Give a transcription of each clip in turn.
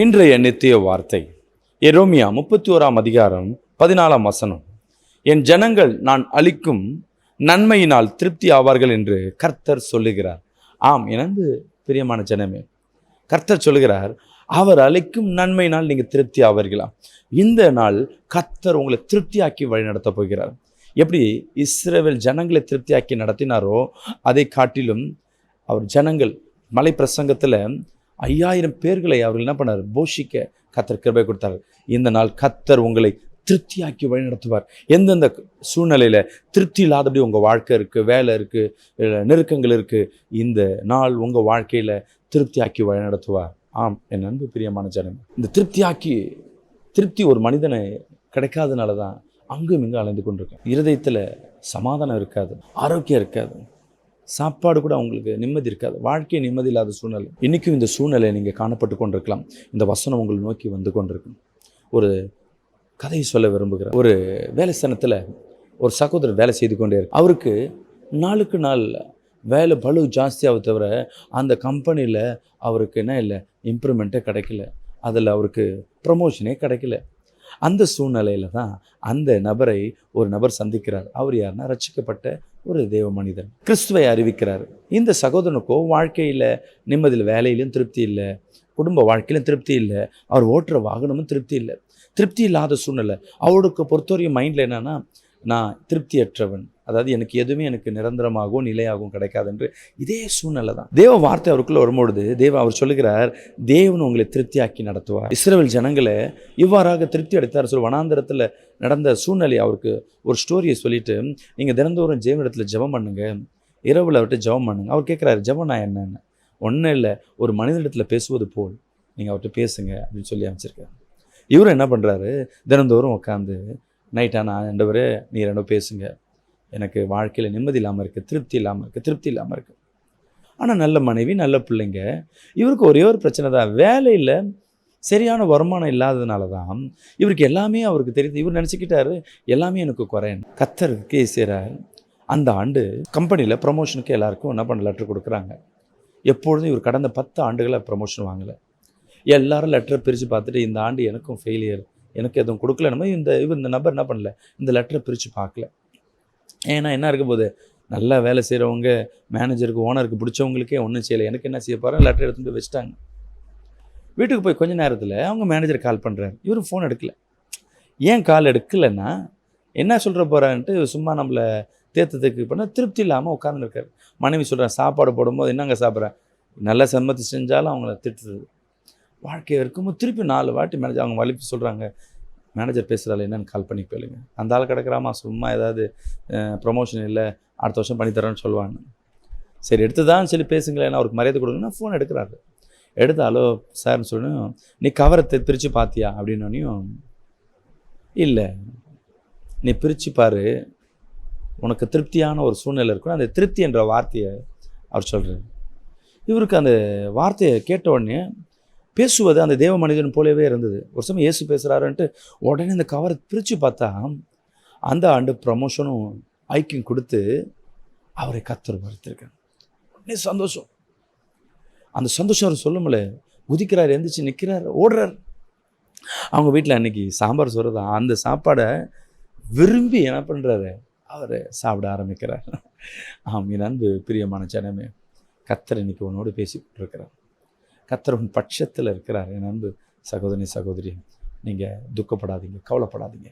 இன்றைய நித்திய வார்த்தை எரோமியா 31 என் ஜனங்கள் நான் அளிக்கும் நன்மையினால் திருப்தி ஆவார்கள் என்று கர்த்தர் சொல்லுகிறார். ஆம், எனது பிரியமான ஜனமே, கர்த்தர் சொல்லுகிறார், அவர் அளிக்கும் நன்மையினால் நீங்கள் திருப்தி ஆவீர்களாம். இந்த நாள் கர்த்தர் உங்களை திருப்தியாக்கி வழி நடத்த போகிறார். எப்படி இஸ்ரவேல் ஜனங்களை திருப்தியாக்கி நடத்தினாரோ அதை காட்டிலும் அவர் ஜனங்கள் மலை பிரசங்கத்தில் 5000 பேர்களை அவர்கள் என்ன பண்ணார், போஷிக்க கர்த்தர் கிருபை கொடுத்தார். இந்த நாள் கர்த்தர் உங்களை திருப்தியாக்கி வழி நடத்துவார். எந்தெந்த சூழ்நிலையில் திருப்தி இல்லாதபடி உங்கள் வாழ்க்கை இருக்குது, வேலை இருக்குது, நெருக்கங்கள் இருக்குது, இந்த நாள் உங்கள் வாழ்க்கையில் திருப்தியாக்கி வழி நடத்துவார். ஆம், என் அன்பு பிரியமான ஜனம், இந்த திருப்தி ஒரு மனிதனை கிடைக்காதனால தான் அங்கும் இங்கும் அலைந்து கொண்டிருக்கேன். இருதயத்தில் சமாதானம் இருக்காது, ஆரோக்கியம் இருக்காது, சாப்பாடு கூட அவங்களுக்கு நிம்மதி இருக்காது, வாழ்க்கை நிம்மதி இல்லாத சூழ்நிலை. இன்றைக்கும் இந்த சூழ்நிலை நீங்கள் காணப்பட்டு கொண்டிருக்கலாம். இந்த வசனம் உங்களை நோக்கி வந்து கொண்டிருக்கும். ஒரு கதையை சொல்ல விரும்புகிறேன். ஒரு வேலை ஸ்தானத்தில் ஒரு சகோதரர் வேலை செய்து கொண்டே இருக்கு. அவருக்கு நாளுக்கு நாள் வேலை பளு ஜாஸ்தியாக தவிர அந்த கம்பெனியில் அவருக்கு என்ன இல்லை, இம்ப்ரூவ்மெண்ட்டே கிடைக்கல, அதில் அவருக்கு ப்ரமோஷனே கிடைக்கல. அந்த சூழ்நிலையில் தான் அந்த நபரை ஒரு நபர் சந்திக்கிறார். அவர் யாருன்னா, ரட்சிக்கப்பட்ட ஒரு தேவ மனிதன், கிறிஸ்துவை அறிவிக்கிறார். இந்த சகோதரனுக்கோ வாழ்க்கையில் நிம்மதியில், வேலையிலும் திருப்தி இல்லை, குடும்ப வாழ்க்கையிலும் திருப்தி இல்லை, அவர் ஓட்டுற வாகனமும் திருப்தி இல்லை, திருப்தி இல்லாத சூழ்நிலை. அவருக்கு பொறுத்தவரையும் மைண்டில் என்னன்னா, நான் திருப்தியற்றவன், அதாவது எனக்கு எனக்கு நிரந்தரமாகவும் நிலையாகவும் கிடைக்காது என்று இதே சூழ்நிலை தான். தேவ வார்த்தை அவருக்குள்ள வரும்பொழுது அவர் சொல்லுகிறார், தேவன் உங்களை திருப்தியாக்கி நடத்துவார். இஸ்ரவேல் ஜனங்களை இவ்வாறாக திருப்தி அடைத்தார். வனாந்தரத்தில் நடந்த சூழ்நிலை அவருக்கு ஒரு ஸ்டோரியை சொல்லிட்டு, நீங்கள் தினந்தோறும் இடத்துல ஜெபம் பண்ணுங்க, இரவில் அவர்கிட்ட ஜெபம் பண்ணுங்க. அவர் கேட்குறாரு, ஜெபம்னா என்னன்னு. ஒன்றும் இல்லை, ஒரு மனிதனிடத்தில் பேசுவது போல் நீங்கள் அவர்கிட்ட பேசுங்க அப்படின்னு சொல்லி அமைச்சிருக்காரு. இவரும் என்ன பண்ணுறாரு, தினந்தோறும் உட்காந்து நைட்டான, ஆண்டவரே நீ ரெண்டும் பேசுங்க, எனக்கு வாழ்க்கையில் நிம்மதி இல்லாமல் இருக்குது, திருப்தி இல்லாமல் இருக்குது. ஆனால் நல்ல மனைவி, நல்ல பிள்ளைங்க. இவருக்கு ஒரே ஒரு பிரச்சனை தான், வேலையில் சரியான வருமானம் இல்லாததுனால தான் இவருக்கு எல்லாமே அவருக்கு தெரியுது. இவர் நினச்சிக்கிட்டாரு எல்லாமே எனக்கு குறையணும். கர்த்தருக்கு செய்கிறார். அந்த ஆண்டு கம்பெனியில் ப்ரமோஷனுக்கு எல்லாருக்கும் என்ன பண்ண லெட்டர் கொடுக்குறாங்க. எப்பொழுதும் இவர் கடந்த 10 ஆண்டுகளாக ப்ரமோஷன் வாங்கலை. எல்லாரும் லெட்டரை பிரித்து பார்த்துட்டு, இந்த ஆண்டு எனக்கும் ஃபெயிலியர், எனக்கு எதுவும் கொடுக்கல. நம்ம இந்த நபர் என்ன பண்ணல, இந்த லெட்டரை பிரித்து பார்க்கல. ஏன்னா என்ன இருக்க போது, நல்லா வேலை செய்கிறவங்க, மேனேஜருக்கு, ஓனருக்கு பிடிச்சவங்களுக்கே ஒன்றும் செய்யலை, எனக்கு என்ன செய்ய போகிறேன், லெட்டர் எடுத்துகிட்டு வச்சுட்டாங்க. வீட்டுக்கு போய் கொஞ்சம் நேரத்தில் அவங்க மேனேஜர் கால் பண்ணுறாரு. இவரும் ஃபோன் எடுக்கல. ஏன் கால் எடுக்கலைன்னா, என்ன சொல்கிற போகிறான்ட்டு சும்மா நம்மளை தேர்த்தத்துக்கு பண்ண திருப்தி இல்லாமல் உட்காந்துருக்காரு. மனைவி சொல்கிறேன், சாப்பாடு போடும்போது என்னங்க சாப்பிட்றேன், நல்லா சம்மதி செஞ்சாலும் அவங்கள திட்டுறது. வாழ்க்கை இருக்கும்போது திருப்பி 4 வாட்டி மேனேஜர் அவங்க வலிப்பு சொல்கிறாங்க, மேனேஜர் பேசுகிறாள் என்னென்னு கால் பண்ணி போயிடுங்க. அந்த ஆள் கிடக்கிறாமா, சும்மா ஏதாவது ப்ரொமோஷன் இல்லை, அடுத்த வருஷம் பண்ணித்தரேன்னு சொல்லுவாங்க. சரி எடுத்து தான் சொல்லி பேசுங்களேன், அவருக்கு மரியாதை கொடுங்கன்னா ஃபோன் எடுக்கிறாரு. எடுத்தாலோ சார்னு சொல்லணும், நீ கவரை பிரித்து பார்த்தியா அப்படின்னோனையும், இல்லை நீ பிரித்து பாரு, உனக்கு திருப்தியான ஒரு சூழ்நிலை இருக்கும். அந்த திருப்தி என்ற வார்த்தையை அவர் சொல்கிறார். இவருக்கு அந்த வார்த்தையை கேட்ட உடனே பேசுவது அந்த தேவ மனிதன் போலவே இருந்தது. ஒரு சமயம் இயேசு பேசுகிறாருன்ட்டு உடனே இந்த கவரை பிரித்து பார்த்தா, அந்த ஆண்டு ப்ரமோஷனும் ஐக்கியம் கொடுத்து அவரை கர்த்தர் மறுத்திருக்காங்க. உடனே சந்தோஷம், அந்த சந்தோஷம் அவர் சொல்லுமில்ல, குதிக்கிறார், எந்திரிச்சு நிற்கிறார், ஓடுறார். அவங்க வீட்டில் அன்றைக்கி சாம்பார் சோறு தான். அந்த சாப்பாடை விரும்பி என்ன பண்ணுறாரு, அவர் சாப்பிட ஆரம்பிக்கிறார். ஆம், என் அன்பு பிரியமான ஜனமே, கர்த்தர் இன்னைக்கு உன்னோடு பேசிக்கிட்டு இருக்கிறார். கர்த்தர் உன் பட்சத்தில் இருக்கிறார். என் அன்பு சகோதரி, நீங்கள் துக்கப்படாதீங்க, கவலைப்படாதீங்க.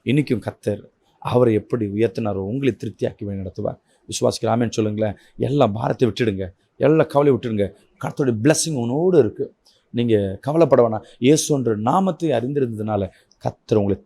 இன்றைக்கும் கர்த்தர் அவரை எப்படி உயர்த்தினாரோ உங்களை திருப்தியாக்கி வழி நடத்துவார். விசுவாசிக்கலாமேன்னு சொல்லுங்களேன். எல்லா பாரத்தை விட்டுடுங்க, எல்லா கவலை விட்டுடுங்க. கர்த்தருடைய பிளஸ்ஸிங் உன்னோடு இருக்குது. நீங்கள் கவலைப்பட வேணாம். இயேசுன்ற நாமத்தை அறிந்திருந்ததுனால கர்த்தர் உங்களை